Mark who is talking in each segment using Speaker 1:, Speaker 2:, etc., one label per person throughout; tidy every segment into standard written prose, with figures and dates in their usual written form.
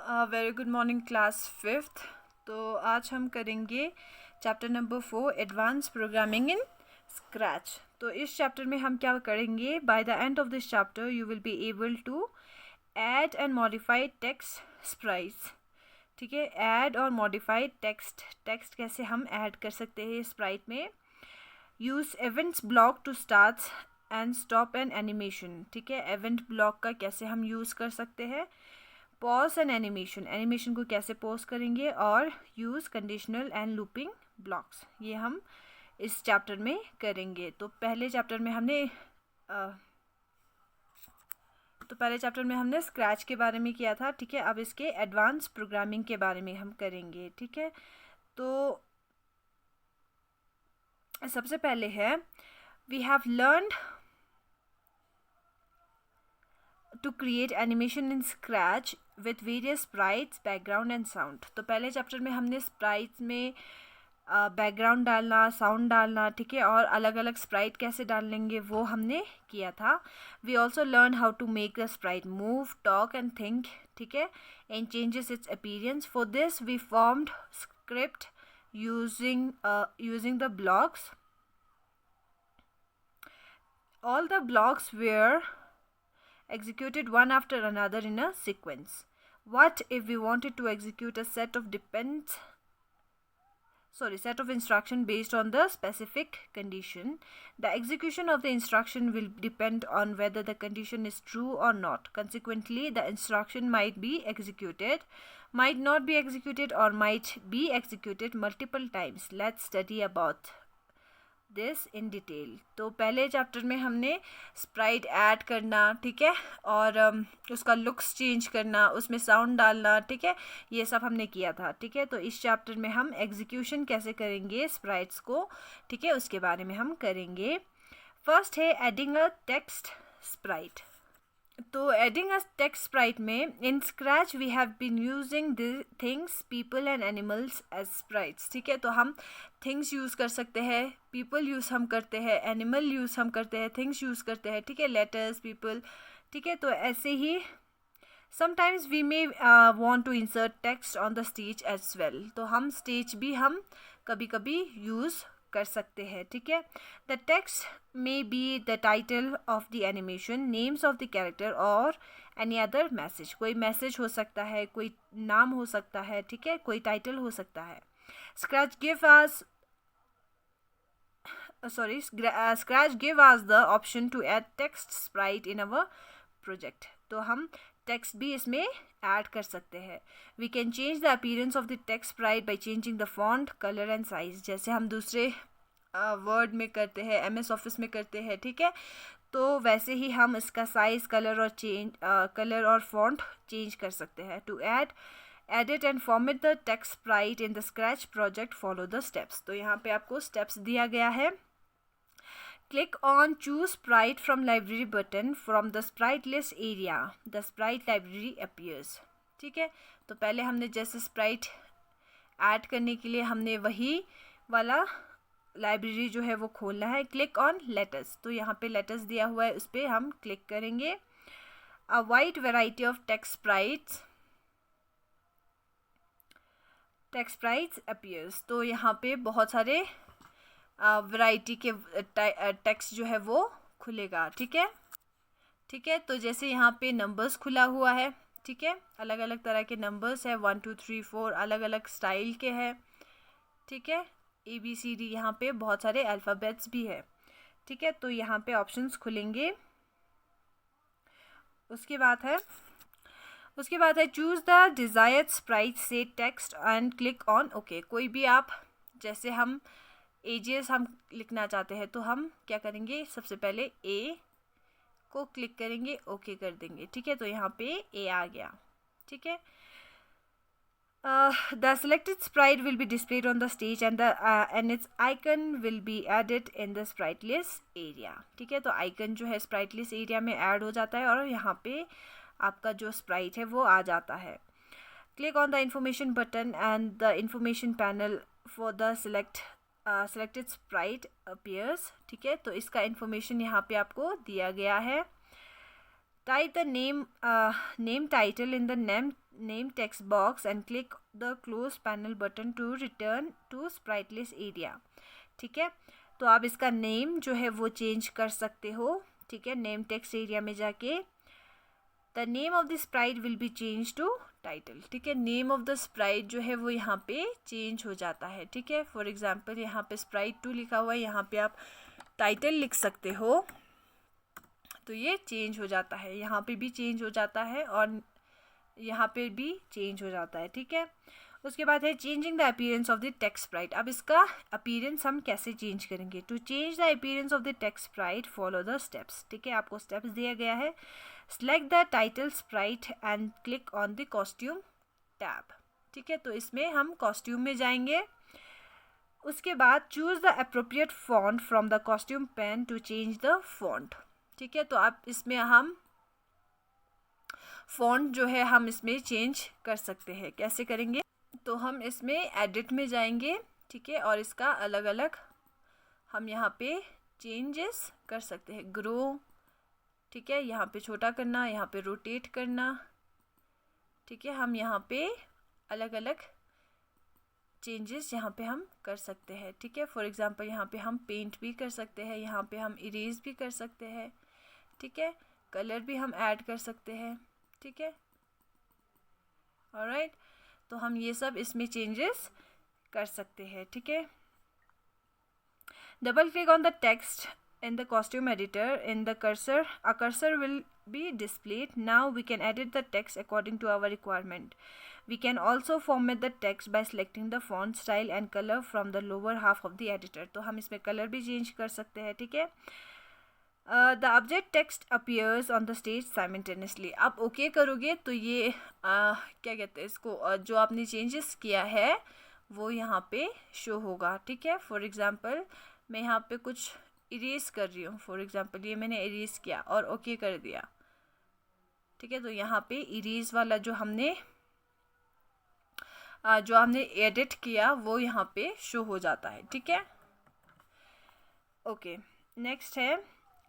Speaker 1: Very good morning class 5th। तो आज हम करेंगे chapter number 4 advance programming in Scratch. तो इस चैप्टर में हम क्या करेंगे, by the end of this chapter you will be able to add and modify text sprites. ठीक है, ऐड और मॉडिफाई टेक्स्ट कैसे हम ऐड कर सकते हैं स्प्राइट में। Use events block to start and stop an animation. ठीक है, इवेंट ब्लॉक का कैसे हम यूज़ कर सकते हैं। पॉज एंड एनिमेशन को कैसे पॉज करेंगे, और use conditional and looping blocks, ये हम इस चैप्टर में करेंगे। तो पहले चैप्टर में हमने स्क्रैच के बारे में किया था। ठीक है, अब इसके एडवांस प्रोग्रामिंग के बारे में हम करेंगे। ठीक है, तो सबसे पहले है we have learned to create animation in Scratch with various sprites, background and sound। तो पहले चैप्टर में हमने स्प्राइट्स में बैकग्राउंड डालना, साउंड डालना, ठीक है, और अलग अलग स्प्राइट कैसे डाल लेंगे वो हमने किया था। We also learn how to make the sprite move, talk and think, ठीक है, and changes its appearance. For this we formed script using the blocks. All the blocks were executed one after another in a sequence. What if we wanted to execute a set of instruction based on the specific condition? The execution of the instruction will depend on whether the condition is true or not. Consequently, the instruction might be executed, might not be executed, or might be executed multiple times. Let's study about this in detail. तो पहले chapter में हमने Sprite add करना, ठीक है, और उसका looks change करना, उसमें साउंड डालना, ठीक है, ये सब हमने किया था। ठीक है, तो इस चैप्टर में हम एग्जीक्यूशन कैसे करेंगे स्प्राइट्स को, ठीक है, उसके बारे में हम करेंगे। फर्स्ट है एडिंग अ टेक्स्ट स्प्राइट। तो एडिंग अ टेक्स्ट स्प्राइट में in Scratch we have been using the things, people and animals as sprites. ठीक है, तो हम थिंग्स यूज़ कर सकते हैं, पीपल यूज़ हम करते हैं, एनिमल यूज़ हम करते हैं, थिंग्स यूज़ करते हैं, ठीक है, लेटर्स, पीपल, ठीक है। तो ऐसे ही sometimes we may want to insert text on the stage as well. तो हम स्टेज भी हम कभी कभी यूज़ कर सकते हैं। ठीक है, the text may be the title of the animation, names of the character और एनी अदर मैसेज। कोई मैसेज हो सकता है, कोई नाम हो सकता है, ठीक है, कोई टाइटल हो सकता है। Scratch give us the option to add text sprite in our project। तो हम टेक्स्ट भी इसमें ऐड कर सकते हैं। We can change the appearance of the text sprite by changing the font, color and size। जैसे हम दूसरे वर्ड में करते हैं, MS ऑफिस में करते हैं, ठीक है, तो वैसे ही हम इसका साइज, कलर और फॉन्ट चेंज कर सकते हैं। To edit and format the text sprite in the Scratch project, follow the steps। तो यहाँ पे आपको steps दिया गया है। Click on choose sprite from library button from the sprite list area, the sprite library appears। ठीक है, तो पहले हमने जैसे sprite ऐड करने के लिए हमने वही वाला लाइब्रेरी जो है वो खोलना है। क्लिक ऑन लेटर्स, तो यहाँ पे लेटर्स दिया हुआ है, उस पर हम क्लिक करेंगे। A wide variety of text sprites appears. तो यहाँ पे बहुत सारे वैरायटी के टेक्स्ट जो है वो खुलेगा। ठीक है, ठीक है, तो जैसे यहाँ पे नंबर्स खुला हुआ है, ठीक है, अलग अलग तरह के नंबर्स है, 1 2 3 4, अलग अलग स्टाइल के हैं, ठीक है, ABCD, यहाँ पे बहुत सारे अल्फ़ाबेट्स भी है। ठीक है, तो यहाँ पे ऑप्शंस खुलेंगे। उसके बाद है चूज़ द डिज़ायर्ड स्प्राइट से text and click on okay. कोई भी आप, जैसे हम एजेस हम लिखना चाहते हैं, तो हम क्या करेंगे, सबसे पहले A को क्लिक करेंगे, ओके कर देंगे। ठीक है, तो यहाँ पे A आ गया। ठीक है, the selected sprite will be displayed on the stage and its icon will be added in the sprite list area। ठीक है, तो आइकन जो है sprite list area में ऐड हो जाता है और यहाँ पे आपका जो स्प्राइट है वो आ जाता है। Click on the information button and the information panel for the selected sprite appears। ठीक है, तो इसका इंफॉर्मेशन यहाँ पे आपको दिया गया है। Type the name title in the name text box and click the close panel button to return to spriteless area. ठीक है, तो आप इसका नेम जो है वो चेंज कर सकते हो. ठीक है, नेम टेक्स्ट एरिया में जाके the name of the sprite will be change to title. ठीक है, नेम ऑफ द स्प्राइट जो है वो यहाँ पे चेंज हो जाता है. ठीक है, फॉर एग्जांपल यहाँ पे स्प्राइट 2 लिखा हुआ है, यहाँ पे आप टाइटल लिख सकते हो, तो ये चेंज हो जाता है. यहाँ पे भी चेंज हो जाता है और यहाँ पे भी चेंज हो जाता है. ठीक है, उसके बाद है changing the appearance of the text sprite. अब इसका अपीयरेंस हम कैसे चेंज करेंगे? To change the appearance of the text sprite follow the steps. ठीक है, आपको स्टेप्स दिया गया है. Select the title sprite and click on the costume tab. ठीक है, तो इसमें हम कॉस्ट्यूम में जाएंगे. उसके बाद choose the appropriate font from the costume pane to change the font. ठीक है, तो आप इसमें हम फॉन्ट जो है हम इसमें चेंज कर सकते हैं. कैसे करेंगे? तो हम इसमें एडिट में जाएंगे. ठीक है, और इसका अलग अलग हम यहाँ पे चेंजेस कर सकते हैं. ग्रो, ठीक है, यहाँ पे छोटा करना, यहाँ पे रोटेट करना. ठीक है, हम यहाँ पे अलग अलग चेंजेस यहाँ पे हम कर सकते हैं. ठीक है, फॉर एग्जांपल यहाँ पे हम पेंट भी कर सकते हैं, यहाँ पे हम इरेज भी कर सकते हैं. ठीक है, कलर भी हम ऐड कर सकते हैं. ठीक है, ऑलराइट, तो हम ये सब इसमें चेंजेस कर सकते हैं. ठीक है, double click on the text in the costume editor. In the cursor, a cursor will be displayed. Now we can edit the text according to our requirement. We can also format the text by selecting the font style and color from the lower half of the editor. तो हम इसमें colour भी change कर सकते हैं. ठीक है, the object text appears on the stage simultaneously. आप ओके करोगे तो ये क्या कहते हैं इसको, जो आपने चेंजेस किया है वो यहाँ पे शो होगा. ठीक है, फॉर एग्जांपल मैं यहाँ पे कुछ इरेज कर रही हूँ. फॉर एग्जांपल ये मैंने इरेज किया और ओके कर दिया. ठीक है, तो यहाँ पे इरेज वाला जो हमने एडिट किया वो यहाँ पे शो हो जाता है. ठीक है, ओके, नेक्स्ट है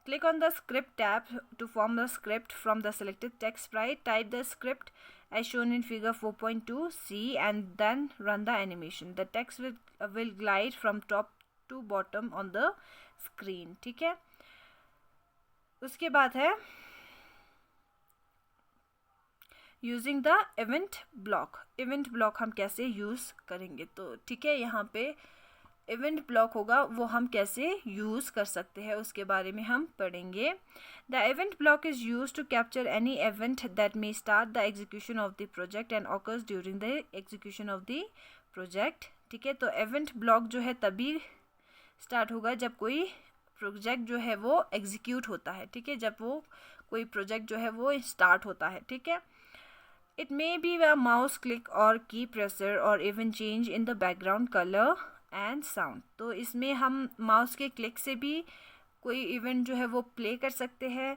Speaker 1: click on the script tab to form the script from the selected text sprite. Type the script as shown in figure 4.2c and then run the animation. The text will glide from top to bottom on the screen. ठीक है, उसके बाद है using the event block. Event block हम कैसे use करेंगे? तो ठीक है, यहाँ पे इवेंट ब्लॉक होगा, वो हम कैसे यूज़ कर सकते हैं उसके बारे में हम पढ़ेंगे. The event block is use to capture any event that may start the execution of the project and occurs during the execution of the project. ठीक है, तो इवेंट ब्लॉक जो है तभी स्टार्ट होगा जब कोई प्रोजेक्ट जो है वो एग्जीक्यूट होता है. ठीक है, जब वो कोई प्रोजेक्ट जो है वो स्टार्ट होता है. ठीक है, it may be a mouse click और की प्रेसर और even change in the background colour and sound. तो इसमें हम माउस के क्लिक से भी कोई इवेंट जो है वो प्ले कर सकते हैं.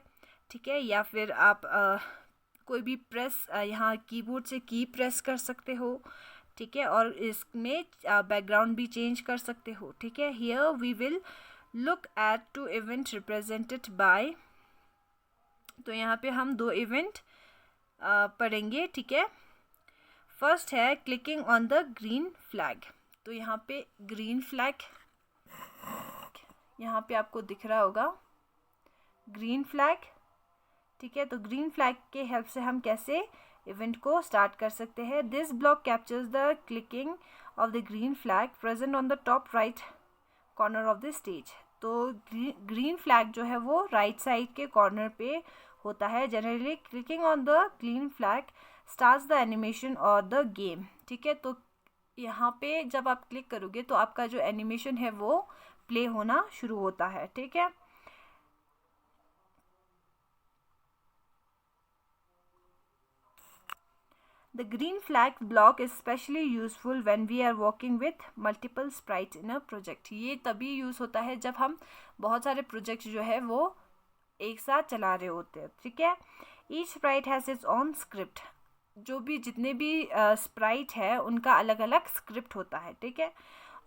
Speaker 1: ठीक है, या फिर आप कोई भी प्रेस यहाँ कीबोर्ड से की प्रेस कर सकते हो. ठीक है, और इसमें बैकग्राउंड भी चेंज कर सकते हो. ठीक है, here we will look at 2 event represented by. तो यहाँ पे हम 2 इवेंट पढ़ेंगे. ठीक है, फर्स्ट है clicking on the green flag. तो यहाँ पे ग्रीन फ्लैग यहाँ पे आपको दिख रहा होगा, ग्रीन फ्लैग. ठीक है, तो ग्रीन फ्लैग के हेल्प से हम कैसे इवेंट को स्टार्ट कर सकते हैं. This block captures the clicking of the green flag present on the top right corner of the stage. तो ग्रीन फ्लैग जो है वो राइट साइड के कॉर्नर पे होता है. Generally clicking on the green flag starts the animation और the game. ठीक है, तो यहाँ पे जब आप क्लिक करोगे तो आपका जो एनिमेशन है वो प्ले होना शुरू होता है. ठीक है, The green flag block is especially useful when we are working with multiple sprites in a project. ये तभी यूज़ होता है जब हम बहुत सारे प्रोजेक्ट जो है वो एक साथ चला रहे होते हैं. ठीक है, each sprite has its own script. जो भी जितने भी स्प्राइट है उनका अलग अलग स्क्रिप्ट होता है. ठीक है,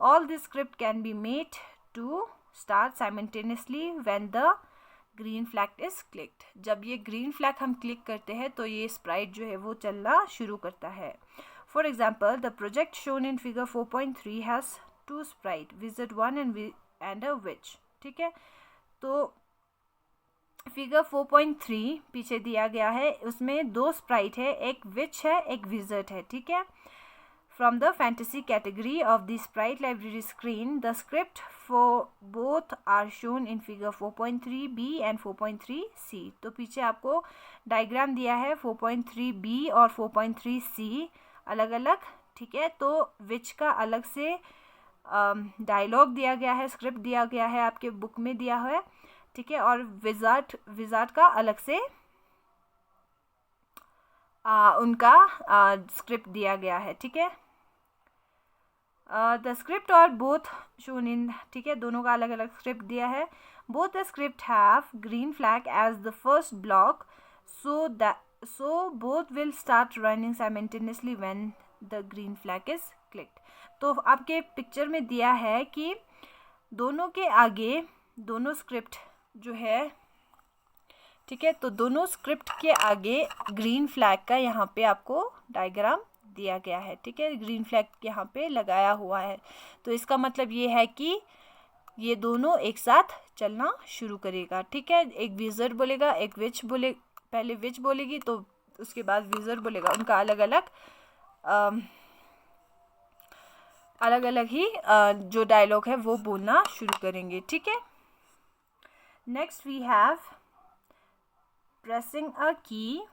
Speaker 1: all this script can be made to start simultaneously when the green flag is clicked. जब ये ग्रीन फ्लैग हम क्लिक करते हैं तो ये स्प्राइट जो है वो चलना शुरू करता है। For example, the project shown in figure 4.3 has 2 sprite, visit 1 and a witch. ठीक है, तो फिगर 4.3 पीछे दिया गया है, उसमें 2 स्प्राइट है, एक विच है, एक विजिट है। ठीक है, from the fantasy category of the sprite library screen, the script for both are shown in figure 4.3b and 4.3c। तो पीछे आपको डायग्राम दिया है 4.3b और 4.3c अलग अलग। ठीक है, तो विच का अलग से डायलॉग दिया गया है, स्क्रिप्ट दिया गया है, आपके बुक में दिया हुआ है। ठीक है, और विजार्ड का अलग से उनका स्क्रिप्ट दिया गया है। ठीक है, द स्क्रिप्ट और बोथ शोन इन, ठीक है, दोनों का अलग अलग स्क्रिप्ट दिया है। Both the script have green flag as the first block, so both will start running simultaneously when the green flag is clicked. तो आपके पिक्चर में दिया है कि दोनों के आगे दोनों स्क्रिप्ट जो है, ठीक है, तो दोनों स्क्रिप्ट के आगे ग्रीन फ्लैग का यहाँ पे आपको डायग्राम दिया गया है। ठीक है, ग्रीन फ्लैग यहाँ पे लगाया हुआ है, तो इसका मतलब ये है कि ये दोनों एक साथ चलना शुरू करेगा। ठीक है, एक विजर बोलेगा, एक विच बोले, पहले विच बोलेगी तो उसके बाद विजर बोलेगा, उनका अलग अलग ही जो डायलॉग है वो बोलना शुरू करेंगे। ठीक है, next we have pressing a key.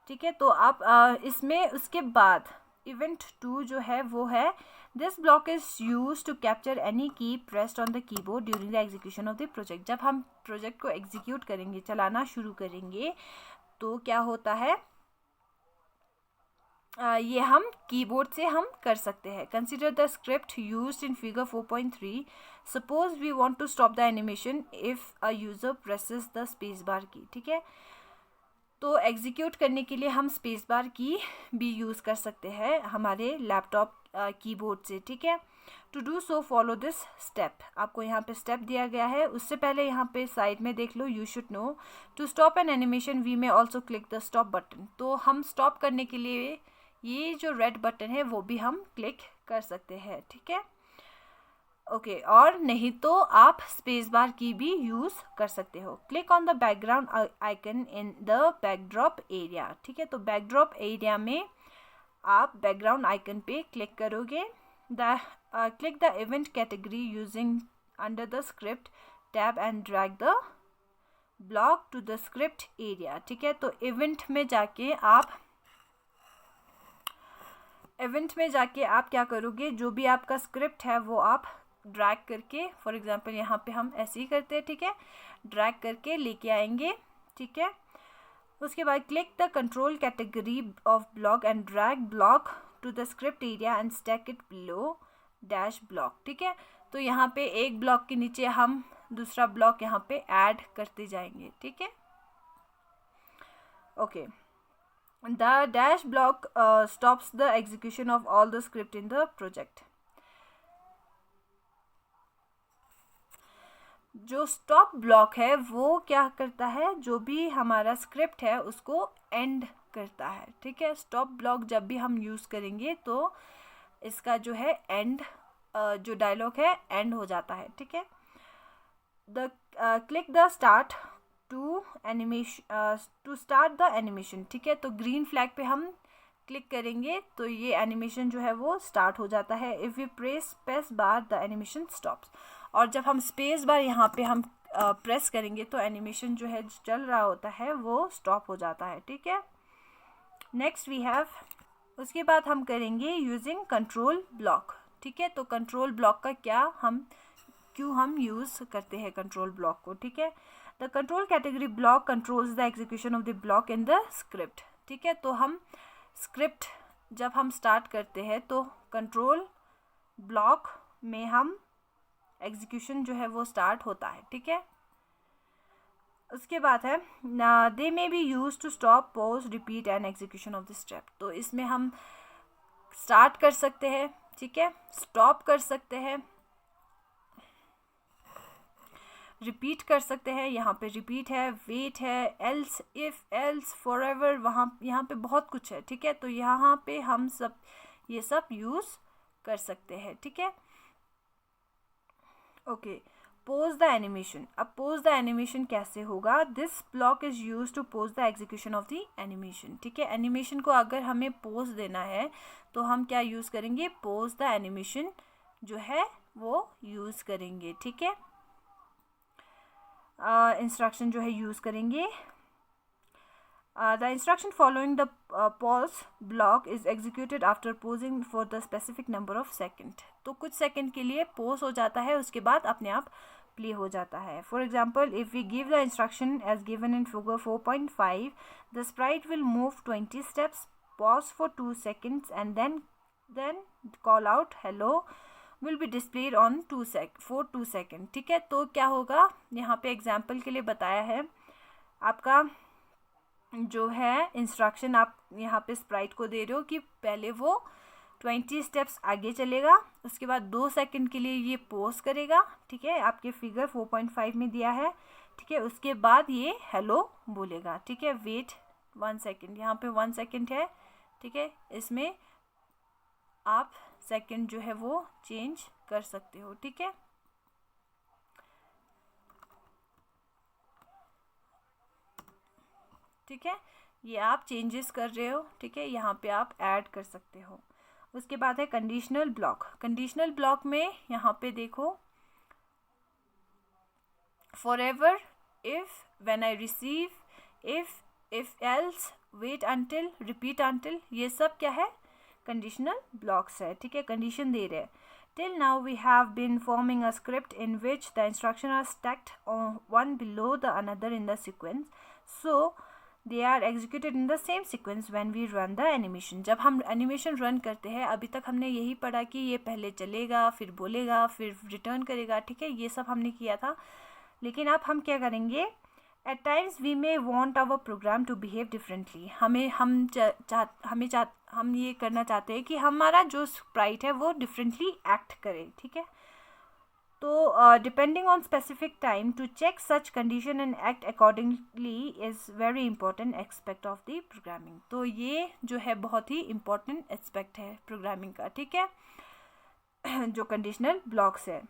Speaker 1: ठीक है, तो आप इसमें उसके बाद इवेंट 2 जो है वो है, this block is use to capture any key pressed on the keyboard during the execution of the project. जब हम प्रोजेक्ट को एग्जीक्यूट करेंगे, चलाना शुरू करेंगे, तो क्या होता है, ये हम कीबोर्ड से हम कर सकते हैं। Consider the script used in figure 4.3। Suppose we want to stop the animation if a user presses the space bar key. ठीक है, तो एग्जीक्यूट करने के लिए हम स्पेस बार की भी यूज़ कर सकते हैं हमारे लैपटॉप कीबोर्ड से। ठीक है, to do so follow this step. आपको यहाँ पे स्टेप दिया गया है, उससे पहले यहाँ पे साइड में देख लो, you should know to stop an animation we में also click the stop button. तो हम स्टॉप करने के लिए ये जो रेड बटन है वो भी हम क्लिक कर सकते हैं। ठीक है, ओके, और नहीं तो आप स्पेस बार की भी यूज़ कर सकते हो। Click on the background icon in the backdrop area. ठीक है, तो बैकड्रॉप एरिया में आप बैकग्राउंड आइकन पे क्लिक करोगे। Click the event category using under the script tab and drag the block to the script area. ठीक है, तो इवेंट में जाके आप क्या करोगे, जो भी आपका स्क्रिप्ट है वो आप ड्रैग करके, फॉर एग्जांपल यहाँ पे हम ऐसे ही करते हैं। ठीक है, ड्रैग करके लेके आएंगे। ठीक है, उसके बाद click the control category of block and drag block to the script area and stack it below dash block. ठीक है, तो यहाँ पे एक ब्लॉक के नीचे हम दूसरा ब्लॉक यहाँ पे ऐड करते जाएंगे। ठीक है, okay, the dash block stops the execution of all the script in the project. जो स्टॉप ब्लॉक है वो क्या करता है, जो भी हमारा स्क्रिप्ट है उसको एंड करता है। ठीक है, स्टॉप ब्लॉक जब भी हम यूज़ करेंगे तो इसका जो है एंड, जो डायलॉग है एंड हो जाता है। ठीक है, the click the start to start the animation. ठीक है, तो ग्रीन फ्लैग पे हम क्लिक करेंगे तो ये एनिमेशन जो है वो स्टार्ट हो जाता है। If you press space bar the animation stops. और जब हम स्पेस बार यहाँ पे हम प्रेस करेंगे तो एनिमेशन जो है चल रहा होता है वो स्टॉप हो जाता है। ठीक है, नेक्स्ट वी हैव, उसके बाद हम करेंगे यूजिंग कंट्रोल ब्लॉक। ठीक है, तो कंट्रोल ब्लॉक का क्यों हम यूज़ करते हैं कंट्रोल ब्लॉक को। ठीक है, the control category block controls the execution of the block in the script. ठीक है, तो हम स्क्रिप्ट जब हम स्टार्ट करते हैं तो कंट्रोल ब्लॉक में हम एग्जीक्यूशन जो है वो स्टार्ट होता है। ठीक है, उसके बाद है they may be used to stop pause repeat and execution of the step. तो इसमें हम स्टार्ट कर सकते हैं, ठीक है, स्टॉप कर सकते हैं, रिपीट कर सकते हैं, यहाँ पे रिपीट है, वेट है, एल्स, इफ, एल्स, फॉरएवर, वहाँ यहाँ पे बहुत कुछ है, ठीक है। तो यहाँ पे हम सब ये सब यूज़ कर सकते हैं, ठीक है। Okay, pause the animation. अब पोज द एनिमेशन कैसे होगा? This block is use to pause the execution of the animation, ठीक है। एनिमेशन को अगर हमें पोज देना है तो हम क्या यूज़ करेंगे? पोज द एनिमेशन जो है वो यूज़ करेंगे, ठीक है। इंस्ट्रक्शन जो है यूज़ करेंगे। The instruction following the pause block is executed after pausing for the specific number of second. तो कुछ सेकंड के लिए pause हो जाता है, उसके बाद अपने आप play हो जाता है. For example, if we give the instruction as given in figure 4.5, the sprite will move 20 steps, pause for 2 seconds and then call out hello will be displayed on for 2 seconds. ठीक है, तो क्या होगा? यहाँ पे एग्जाम्पल के लिए बताया है, आपका जो है इंस्ट्रक्शन आप यहाँ पे स्प्राइट को दे रहे हो कि पहले वो 20 स्टेप्स आगे चलेगा, उसके बाद 2 सेकंड के लिए ये पॉज करेगा, ठीक है, आपके फिगर 4.5 में दिया है, ठीक है। उसके बाद ये हेलो बोलेगा, ठीक है। वेट 1 सेकंड, यहाँ पे 1 सेकंड है, ठीक है। इसमें आप सेकंड जो है वो चेंज कर सकते हो, ठीक है। ठीक है, ये आप चेंजेस कर रहे हो, ठीक है, यहाँ पे आप ऐड कर सकते हो। उसके बाद है कंडीशनल ब्लॉक। कंडीशनल ब्लॉक में यहाँ पे देखो, forever, if, when I receive, if else, wait until, repeat until, ये सब क्या है? कंडीशनल ब्लॉक्स है, ठीक है, कंडीशन दे रहे हैं। Till now we have been forming a script in which the instructions are stacked one below the another in the sequence, so they are executed in the same sequence when we run the animation. जब हम animation run करते हैं, अभी तक हमने यही पढ़ा कि ये पहले चलेगा, फिर बोलेगा, फिर रिटर्न करेगा, ठीक है, ये सब हमने किया था। लेकिन अब हम क्या करेंगे? At times we may want our program to behave differently. हम ये करना चाहते हैं कि हमारा जो स्प्राइट है वो डिफरेंटली एक्ट करे, ठीक है। तो depending on specific time to check such condition and act accordingly is very important aspect of the programming. तो ये जो है बहुत ही इम्पॉर्टेंट एस्पेक्ट है प्रोग्रामिंग का, ठीक है, जो कंडीशनल ब्लॉक्स है।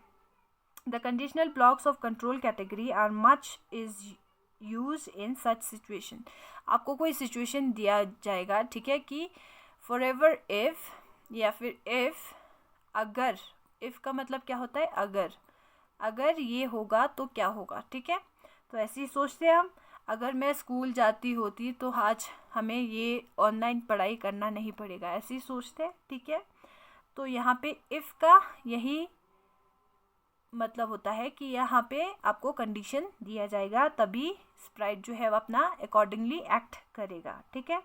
Speaker 1: The conditional blocks of control category are much is use in such situation. आपको कोई सिचुएशन दिया जाएगा, ठीक है, कि फॉरएवर इफ या फिर इफ, अगर, इफ का मतलब क्या होता है? अगर ये होगा तो क्या होगा, ठीक है। तो ऐसे ही सोचते हैं हम, अगर मैं स्कूल जाती होती तो आज हमें ये ऑनलाइन पढ़ाई करना नहीं पड़ेगा, ऐसे ही सोचते हैं, ठीक है। तो यहाँ पे इफ का यही मतलब होता है कि यहाँ पे आपको कंडीशन दिया जाएगा, तभी स्प्राइट जो है वो अपना अकॉर्डिंगली एक्ट करेगा, ठीक है।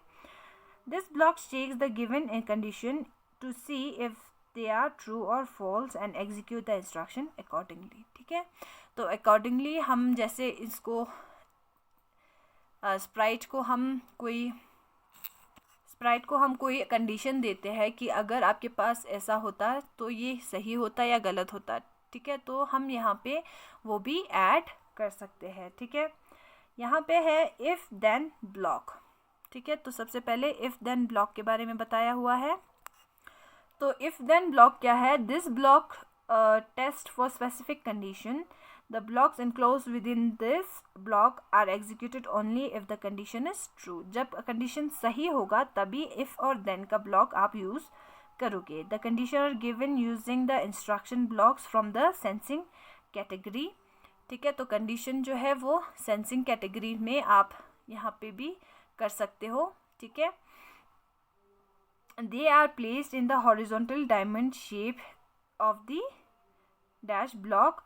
Speaker 1: This block checks the given condition to see if they are true और false and execute the instruction accordingly, ठीक है। तो अकॉर्डिंगली हम जैसे इसको स्प्राइट को हम कोई कंडीशन देते हैं कि अगर आपके पास ऐसा होता है तो ये सही होता या गलत होता, ठीक है, तो हम यहाँ पे वो भी ऐड कर सकते हैं, ठीक है। यहाँ पे है इफ देन ब्लॉक, ठीक है। तो सबसे पहले इफ देन ब्लॉक के बारे में बताया हुआ है। तो इफ देन ब्लॉक क्या है? This block test for specific condition. The blocks enclosed within this block are executed only if the condition is true. जब कंडीशन सही होगा तभी इफ और देन का ब्लॉक आप यूज़ करोगे। The condition are given using the instruction blocks from the sensing category, ठीक है। तो कंडीशन जो है वो सेंसिंग कैटेगरी में आप यहाँ पे भी कर सकते हो, ठीक है। They are placed in the horizontal diamond shape of the dash block.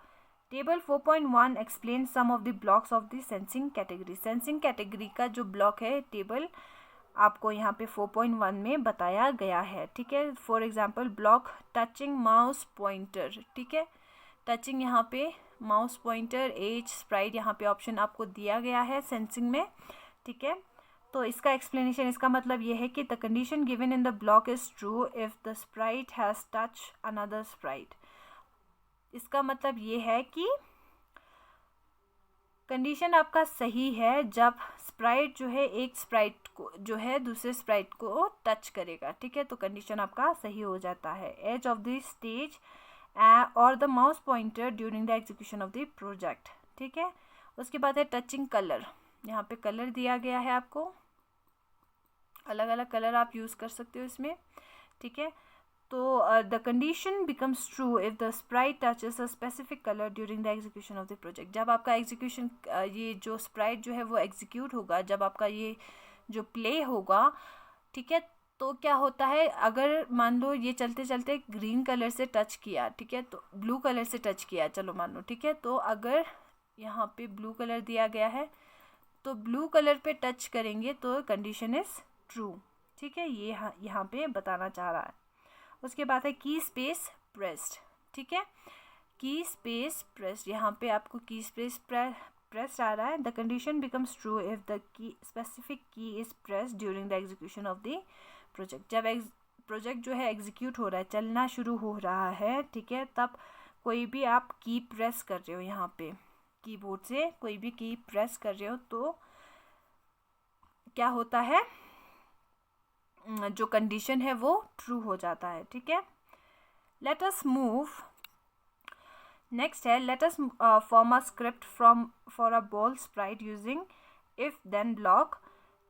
Speaker 1: Table 4.1 explain some of the blocks of the sensing category. Sensing category का जो ब्लॉक है टेबल आपको यहाँ पे 4.1 में बताया गया है, ठीक है। For example block touching mouse pointer, ठीक है, टचिंग यहाँ पे माउस पॉइंटर, एज, स्प्राइट, यहाँ पे ऑप्शन आपको दिया गया है सेंसिंग में, ठीक है। तो इसका एक्सप्लेनेशन, इसका मतलब ये है कि the condition given in the block is true if the Sprite has touch another Sprite. इसका मतलब ये है कि कंडीशन आपका सही है जब स्प्राइट जो है एक स्प्राइट को जो है दूसरे स्प्राइट को टच करेगा, ठीक है, तो कंडीशन आपका सही हो जाता है। एज ऑफ द स्टेज और the mouse pointer during the execution of the project, ठीक है। उसके बाद है टचिंग कलर, यहाँ पे कलर दिया गया है आपको, अलग अलग कलर आप यूज़ कर सकते हो इसमें, ठीक है। तो the condition becomes true if the Sprite touches a specific colour during the execution of the project. जब आपका एग्जीक्यूशन ये जो स्प्राइट जो है वो एग्जीक्यूट होगा, जब आपका ये जो प्ले होगा, ठीक है, तो क्या होता है, अगर मान लो ये चलते चलते ग्रीन कलर से टच किया, ठीक है, तो ब्लू कलर से टच किया, चलो मान लो, ठीक है, तो अगर यहाँ पे ब्लू कलर दिया गया है तो ब्लू कलर पे टच करेंगे तो कंडीशन इज़ ट्रू, ठीक है, ये यहाँ पे बताना चाह रहा है। उसके बाद है की स्पेस प्रेस्ड, ठीक है, की स्पेस प्रेस्ड, यहाँ पे आपको की स्पेस प्रेस्ड आ रहा है। The condition becomes true if the key specific key is pressed during the execution of the project. जब प्रोजेक्ट जो है एग्जीक्यूट हो रहा है, चलना शुरू हो रहा है, ठीक है, तब कोई भी आप की प्रेस कर रहे हो, यहाँ पे कीबोर्ड से कोई भी की प्रेस कर रहे हो तो क्या होता है, जो कंडीशन है वो ट्रू हो जाता है, ठीक है। लेट अस मूव, नेक्स्ट है let us form a script for a ball sprite using if then block,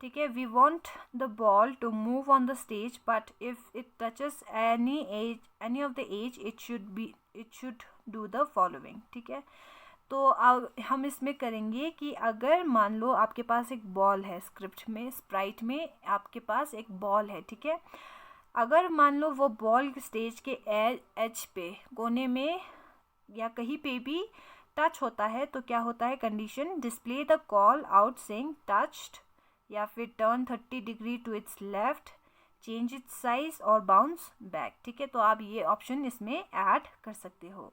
Speaker 1: ठीक है। We want the ball to move on the stage but if it touches any of the edge it should do the following, ठीक है। तो हम इसमें करेंगे कि अगर मान लो आपके पास एक बॉल है, स्क्रिप्ट में स्प्राइट में आपके पास एक बॉल है, ठीक है, अगर मान लो वो बॉल स्टेज के एज पे कोने में या कहीं पे भी टच होता है तो क्या होता है, condition display the call out saying touched, या फिर turn 30 degree to its left, change its size और बाउंस बैक, ठीक है। तो आप ये ऑप्शन इसमें ऐड कर सकते हो।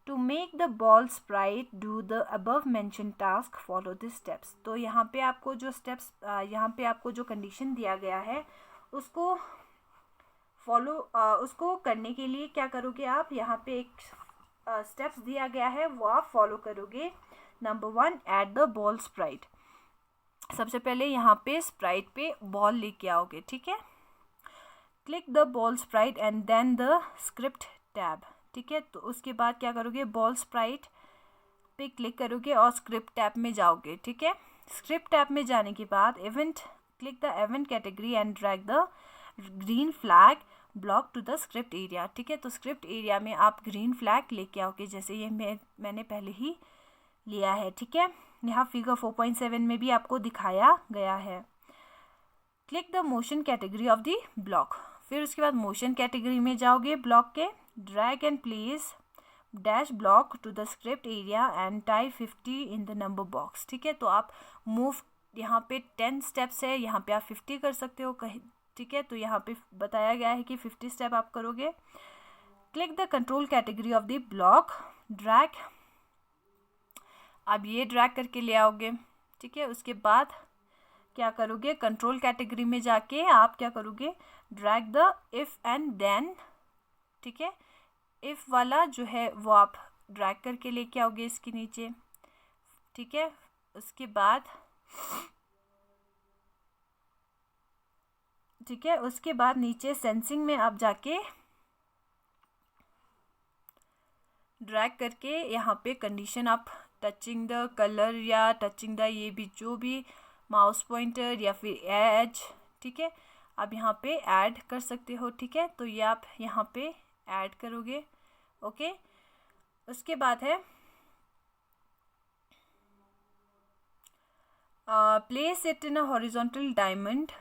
Speaker 1: To make the ball sprite do the above mentioned task, follow the steps। तो यहाँ पे आपको जो steps यहाँ पे आपको जो condition दिया गया है उसको उसको करने के लिए क्या करोगे आप, यहाँ पे एक steps दिया गया है वो आप follow करोगे। Number 1, add the ball sprite। सबसे पहले यहाँ पे sprite पे ball लेके आओगे, ठीक है। Click the ball sprite and then the script tab, ठीक है। तो उसके बाद क्या करोगे, बॉल स्प्राइट पे क्लिक करोगे और स्क्रिप्ट टैब में जाओगे, ठीक है। स्क्रिप्ट टैब में जाने के बाद event, click the event category and drag the green flag block to the script area, ठीक है। तो स्क्रिप्ट एरिया में आप ग्रीन फ्लैग लेके आओगे, जैसे ये मैंने पहले ही लिया है, ठीक है। यहाँ फिगर 4.7 में भी आपको दिखाया गया है। Click the motion category of the block, फिर उसके बाद मोशन कैटेगरी में जाओगे ब्लॉक के, drag and place dash block to the script area and type 50 in the number box, ठीक है। तो आप मूव, यहाँ पे 10 स्टेप्स है, यहाँ पे आप 50 कर सकते हो कहीं, ठीक है। तो यहाँ पे बताया गया है कि 50 स्टेप आप करोगे। Click the control category of the block, drag, अब ये ड्रैग करके ले आओगे, ठीक है। उसके बाद क्या करोगे, कंट्रोल कैटेगरी में जाके आप क्या करोगे, drag the if and then, ठीक है। इफ़ वाला जो है वो आप ड्रैग करके लेके आओगे इसके नीचे, ठीक है। उसके बाद ठीक है, उसके बाद नीचे सेंसिंग में आप जाके ड्रैग करके यहाँ पे कंडीशन आप टचिंग द कलर या टचिंग द ये भी जो भी माउस पॉइंटर या फिर एज, ठीक है, आप यहाँ पे ऐड कर सकते हो, ठीक है। तो ये आप यहाँ पे ऐड करोगे, ओके। उसके बाद है place it in a horizontal diamond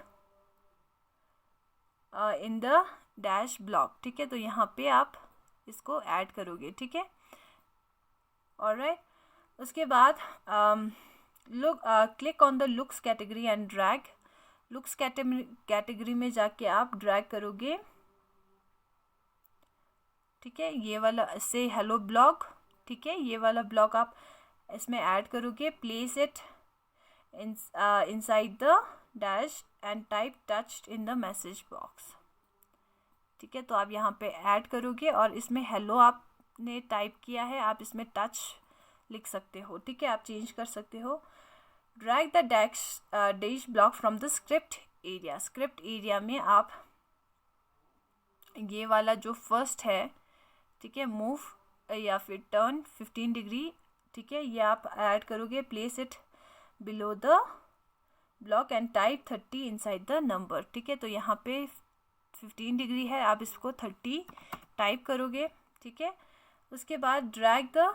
Speaker 1: in the dash block, ठीक है। तो यहाँ पे आप इसको ऐड करोगे, ठीक है, ऑलराइट। उसके बाद look, click on the looks category and drag, looks category में जाके आप ड्रैग करोगे, ठीक है, ये वाला से हेलो ब्लॉक, ठीक है, ये वाला ब्लॉक आप इसमें ऐड करोगे। Place it inside the dash and type touched in the message box, ठीक है। तो आप यहाँ पे ऐड करोगे और इसमें हेलो आपने टाइप किया है, आप इसमें टच लिख सकते हो, ठीक है, आप चेंज कर सकते हो। Drag the dash block from the script area. Script area में आप ये वाला जो फर्स्ट है, ठीक है, मूव या फिर टर्न 15 डिग्री, ठीक है, ये आप ऐड करोगे। Place it below the block and type 30 inside the number, ठीक है। तो यहाँ पे 15 डिग्री है, आप इसको 30 टाइप करोगे, ठीक है। उसके बाद drag the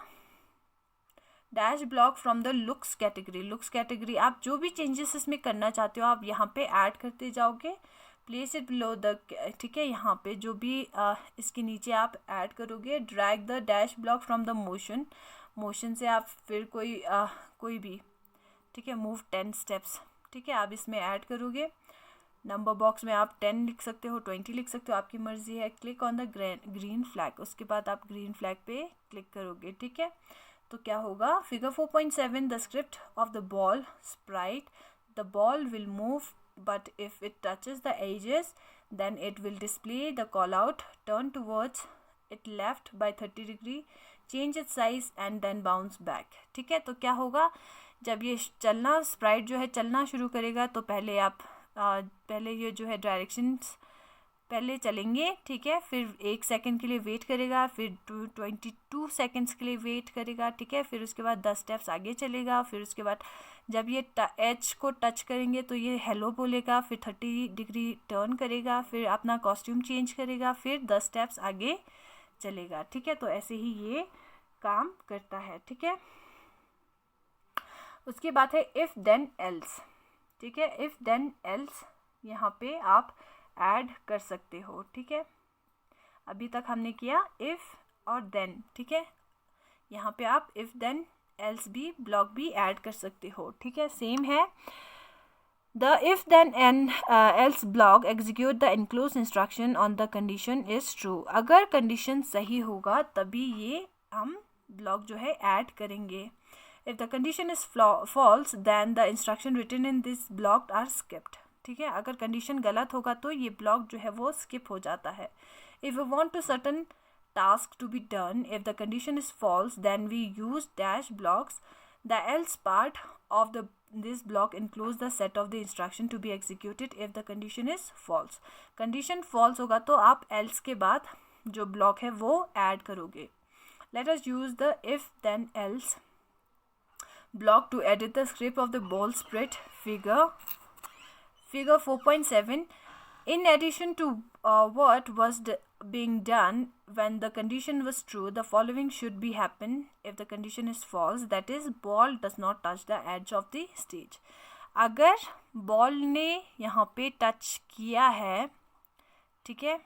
Speaker 1: dash block from the looks category. Looks category आप जो भी चेंजेस इसमें करना चाहते हो आप यहाँ पे ऐड करते जाओगे। प्लेस इट बिलो द, ठीक है, यहाँ पे जो भी इसके नीचे आप ऐड करोगे। Drag the dash block from the motion. Motion से आप फिर कोई भी, ठीक है, मूव 10 स्टेप्स, ठीक है, आप इसमें ऐड करोगे। नंबर बॉक्स में आप 10 लिख सकते हो, 20 लिख सकते हो, आपकी मर्जी है। Click on the green flag. उसके बाद आप ग्रीन फ्लैग पे क्लिक करोगे, ठीक है। तो क्या होगा, figure 4.7 the script of the ball sprite. The ball will move but if it touches the edges then it will display the call out. Turn towards it left by 30 degree, change it size and then bounce back, ठीक है। तो क्या होगा, जब ये चलना, Sprite जो है चलना शुरू करेगा तो पहले ये जो है डायरेक्शंस पहले चलेंगे, ठीक है, फिर 1 सेकंड के लिए वेट करेगा, फिर 22 सेकंड्स के लिए वेट करेगा, ठीक है, फिर उसके बाद 10 स्टेप्स आगे चलेगा। फिर उसके बाद जब ये एच को टच करेंगे तो ये हेलो बोलेगा, फिर 30 डिग्री टर्न करेगा, फिर अपना कॉस्ट्यूम चेंज करेगा, फिर 10 स्टेप्स आगे चलेगा, ठीक है। तो ऐसे ही ये काम करता है, ठीक है। उसके बाद है इफ़ देन एल्स, ठीक है। इफ़ देन एल्स यहाँ पे आप ऐड कर सकते हो, ठीक है। अभी तक हमने किया इफ़ और देन, ठीक है। यहाँ पे आप इफ़ देन एल्स भी ब्लॉक भी ऐड कर सकते हो, ठीक है, सेम है। The if then and else block execute the enclose instruction on the condition is true. अगर कंडीशन सही होगा तभी ये हम ब्लॉक जो है ऐड करेंगे। If the condition is false then the instruction written in this block are skipped, ठीक है। अगर कंडीशन गलत होगा तो ये ब्लॉक जो है वो स्किप हो जाता है। If you want to certain task to be done, if the condition is false then we use dash blocks. The else part of the this block includes the set of the instruction to be executed if the condition is false. Condition false होगा तो आप else के बाद जो block है वो add करोगे। Let us use the if then else block to edit the script of the ball split figure 4.7. In addition to what was being done when the condition was true, the following should be happen if the condition is false, that is ball does not touch the edge of the stage. अगर ball ने यहाँ पे touch किया है, ठीक है,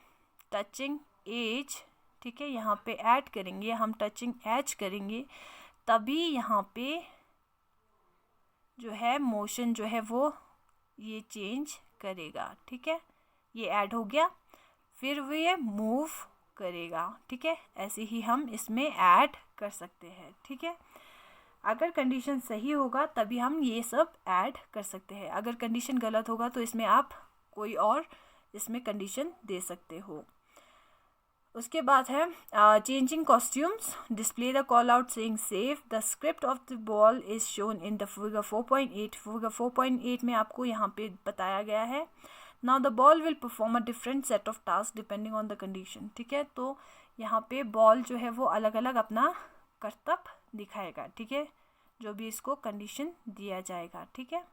Speaker 1: touching as, ठीक है, यहाँ पे ऐड करेंगे हम, टचिंग एज करेंगे, तभी यहाँ पे जो है मोशन जो है वो ये चेंज करेगा, ठीक है, ये ऐड हो गया, फिर वो ये मूव करेगा, ठीक है। ऐसे ही हम इसमें ऐड कर सकते हैं, ठीक है। अगर कंडीशन सही होगा तभी हम ये सब ऐड कर सकते हैं। अगर कंडीशन गलत होगा तो इसमें आप कोई और इसमें कंडीशन दे सकते हो। उसके बाद है changing costumes, display the call out saying safe. The script of the ball is shown in the figure 4.8। Figure 4.8 में आपको यहाँ पे बताया गया है। Now the ball will perform a different set of task depending on the condition, ठीक है। तो यहाँ पे बॉल जो है वो अलग अलग अपना कर्तव्य दिखाएगा, ठीक है, जो भी इसको कंडीशन दिया जाएगा, ठीक है।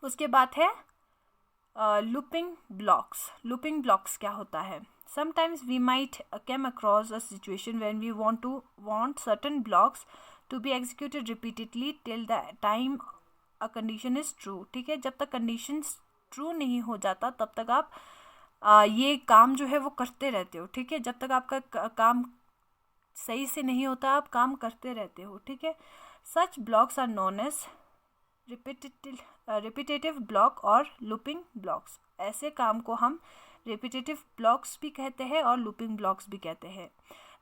Speaker 1: उसके बाद है लूपिंग ब्लॉक्स। लूपिंग ब्लॉक्स क्या होता है? Sometimes we might come across a situation when we want certain blocks to be executed repeatedly till the time a condition is true, ठीक है। जब तक कंडीशन ट्रू नहीं हो जाता तब तक आप ये काम जो है वो करते रहते हो, ठीक है। जब तक आपका काम सही से नहीं होता आप काम करते रहते हो, ठीक है। Such blocks are known as repetitive block और looping blocks। ऐसे काम को हम रिपीटेटिव ब्लॉक्स भी कहते हैं और लूपिंग ब्लॉक्स भी कहते हैं।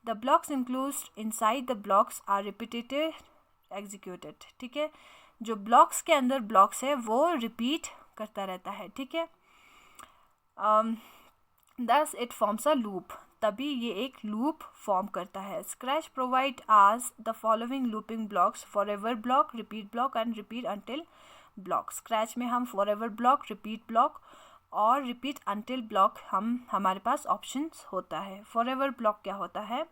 Speaker 1: The blocks included inside the blocks are repetitive executed, ठीक है। जो ब्लॉक्स के अंदर ब्लॉक्स है वो रिपीट करता रहता है, ठीक है। Thus it forms a loop. तभी ये एक लूप फॉर्म करता है. स्क्रैच प्रोवाइड आज the following looping blocks, forever block, repeat block and repeat until block. Scratch में हम फॉरएवर ब्लॉक, रिपीट ब्लॉक और रिपीट अंटिल ब्लॉक हमारे पास ऑप्शंस होता है. फॉरएवर ब्लॉक क्या होता है?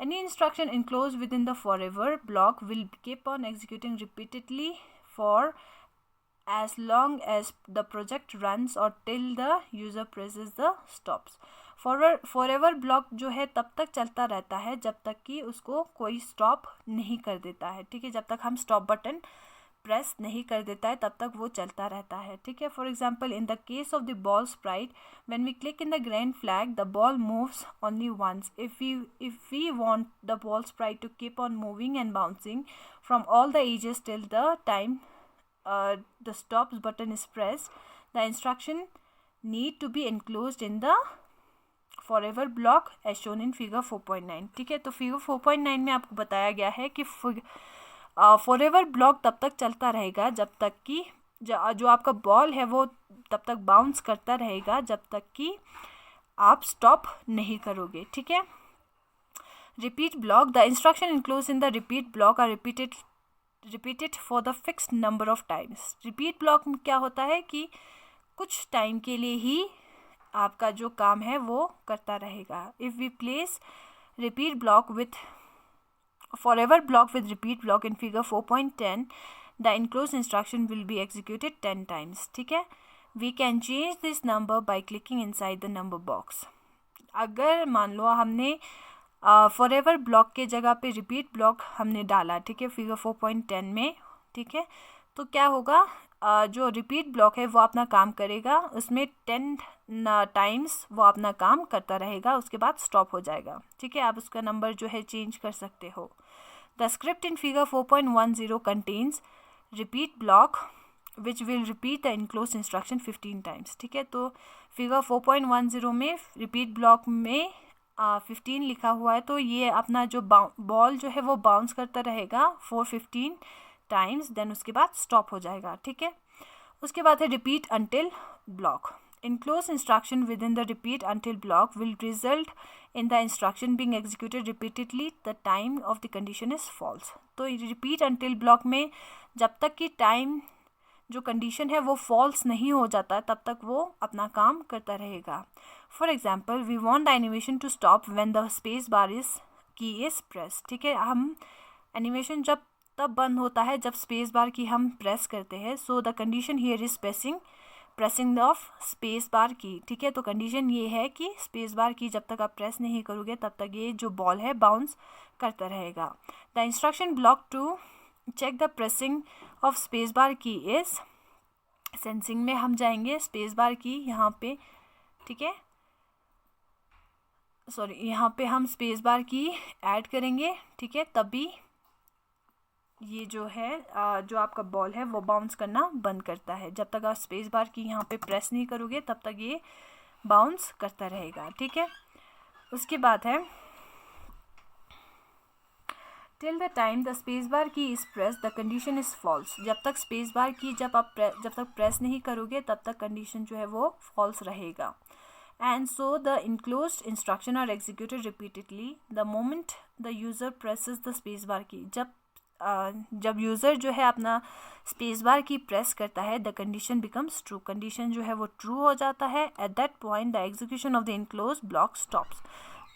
Speaker 1: Any instruction enclosed within the forever block will keep on executing repeatedly for as long as the project runs or till the user presses the stops. Forever block जो है तब तक चलता रहता है जब तक कि उसको कोई स्टॉप नहीं कर देता है. ठीक है, जब तक हम स्टॉप बटन प्रेस नहीं कर देता है तब तक वो चलता रहता है. ठीक है, for example in the case of the ball sprite, when we click in the grand flag the ball moves only once. If we want the ball sprite to keep on moving and bouncing from all the edges till the time the stops button is pressed, the instruction need to be enclosed in the forever block as shown in figure 4.9. ठीक है, तो figure 4.9 में आपको बताया गया है कि forever block तब तक चलता रहेगा जब तक कि जो आपका बॉल है वो तब तक बाउंस करता रहेगा जब तक कि आप स्टॉप नहीं करोगे. ठीक है, repeat block, the instruction enclose in the repeat block are repeated for the fixed number of times. Repeat block में क्या होता है कि कुछ टाइम के लिए ही आपका जो काम है वो करता रहेगा. If we place repeat block with forever block with repeat block in figure 4.10, the enclosed instruction will be executed 10 times. ठीक है, we can change this number by clicking inside the number box. अगर मान लो हमने forever block के जगह पे repeat block हमने डाला, ठीक है, फिगर 4.10 में. ठीक है, तो क्या होगा, जो रिपीट ब्लॉक है वो अपना काम करेगा, उसमें 10 टाइम्स वो अपना काम करता रहेगा, उसके बाद स्टॉप हो जाएगा. ठीक है, आप उसका नंबर जो है चेंज कर सकते हो. The script in figure 4.10 contains repeat block which will repeat the enclose instruction 15 times. ठीक है, तो फिगर 4.10 में रिपीट ब्लॉक में 15 लिखा हुआ है, तो ये अपना जो बॉल जो है वो बाउंस करता रहेगा 415 टाइम्स, देन उसके बाद स्टॉप हो जाएगा. ठीक है, उसके बाद है repeat until block. Enclosed instruction within the repeat until block will result in the instruction being executed repeatedly the time of the condition is false. तो repeat until block में जब तक कि टाइम जो कंडीशन है वो फॉल्स नहीं हो जाता तब तक वो अपना काम करता रहेगा. For example we want the animation to stop when the space bar key is press. ठीक है, हम एनिमेशन जब तब बंद होता है जब स्पेस बार की हम प्रेस करते हैं. So the condition here is pressing of space bar key. ठीक है, तो कंडीशन ये है कि स्पेस बार की जब तक आप प्रेस नहीं करोगे तब तक ये जो बॉल है बाउंस करता रहेगा. The instruction block to check the pressing of space bar key is sensing में हम जाएंगे स्पेस बार की यहाँ पे. ठीक है, सॉरी, यहाँ पे हम स्पेस बार की ऐड करेंगे. ठीक है, तभी ये जो है जो आपका बॉल है वो बाउंस करना बंद करता है. जब तक आप स्पेस बार की यहाँ पे प्रेस नहीं करोगे तब तक ये बाउंस करता रहेगा. ठीक है, उसके बाद है till the time the space bar key is press the condition is false. जब तक स्पेस बार की जब तक प्रेस नहीं करोगे तब तक कंडीशन जो है वो फॉल्स रहेगा. And so the enclosed instruction are executed repeatedly the moment the user presses the space bar key. जब यूज़र जो है अपना स्पेस बार की प्रेस करता है the condition becomes true. Condition जो है वो ट्रू हो जाता है. At that point the execution of the enclose block stops.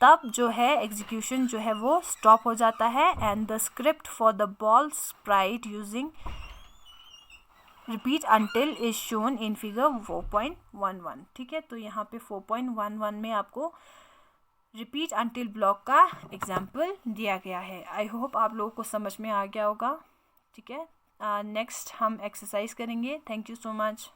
Speaker 1: तब जो है एग्जीक्यूशन जो है वो स्टॉप हो जाता है. And the script for the ball sprite using repeat until is shown in figure 4.11. ठीक है, तो यहाँ पे 4.11 में आपको रिपीट अंटिल ब्लॉक का एग्जाम्पल दिया गया है. आई होप आप लोगों को समझ में आ गया होगा. ठीक है, नेक्स्ट हम एक्सरसाइज करेंगे. Thank you so much.